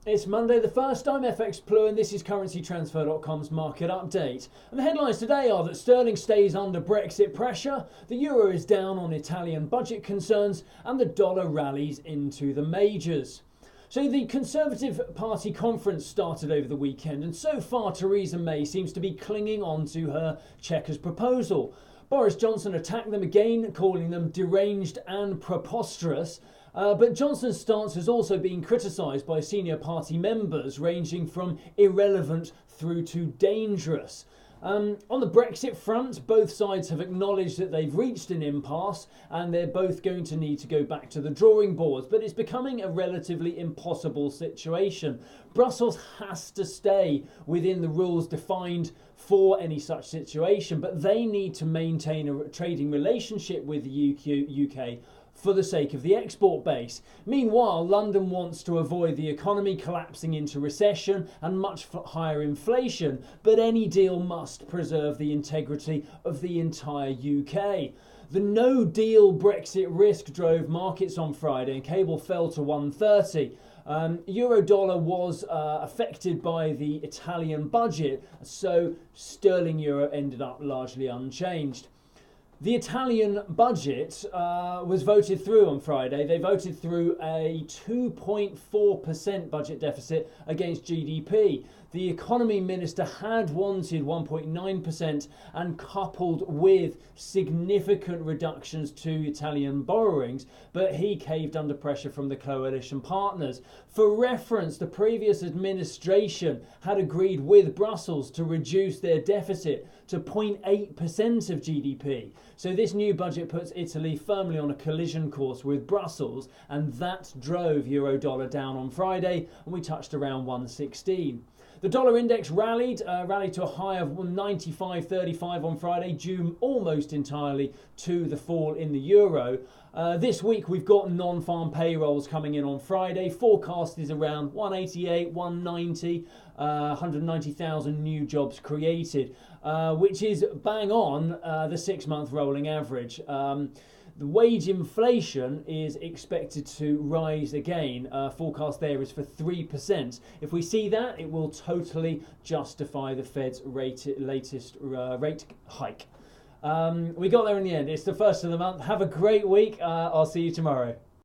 It's Monday the 1st, I'm FX Plu and this is CurrencyTransfer.com's market update. And the headlines today are that sterling stays under Brexit pressure, the euro is down on Italian budget concerns and the dollar rallies into the majors. So the Conservative Party conference started over the weekend and so far Theresa May seems to be clinging on to her Chequers proposal. Boris Johnson attacked them again, calling them deranged and preposterous. But Johnson's stance has also been criticised by senior party members, ranging from irrelevant through to dangerous. On the Brexit front, both sides have acknowledged that they've reached an impasse and they're both going to need to go back to the drawing boards, but it's becoming a relatively impossible situation. Brussels has to stay within the rules defined for any such situation, but they need to maintain a trading relationship with the UK for the sake of the export base. Meanwhile, London wants to avoid the economy collapsing into recession and much higher inflation, but any deal must preserve the integrity of the entire UK. The no-deal Brexit risk drove markets on Friday and cable fell to 130. Euro dollar was affected by the Italian budget, so sterling euro ended up largely unchanged. The Italian budget was voted through on Friday. They voted through a 2.4% budget deficit against GDP. The economy minister had wanted 1.9% and coupled with significant reductions to Italian borrowings, but he caved under pressure from the coalition partners. For reference, the previous administration had agreed with Brussels to reduce their deficit to 0.8% of GDP. So this new budget puts Italy firmly on a collision course with Brussels, and that drove euro dollar down on Friday, and we touched around 116. The dollar index rallied to a high of 95.35 on Friday, due almost entirely to the fall in the euro. This week we've got non-farm payrolls coming in on Friday. Forecast is around 188, 190, 190,000 new jobs created, which is bang on the 6-month rolling average. The wage inflation is expected to rise again. Forecast there is for 3%. If we see that, it will totally justify the Fed's latest rate hike. We got there in the end. It's the 1st of the month. Have a great week. I'll see you tomorrow.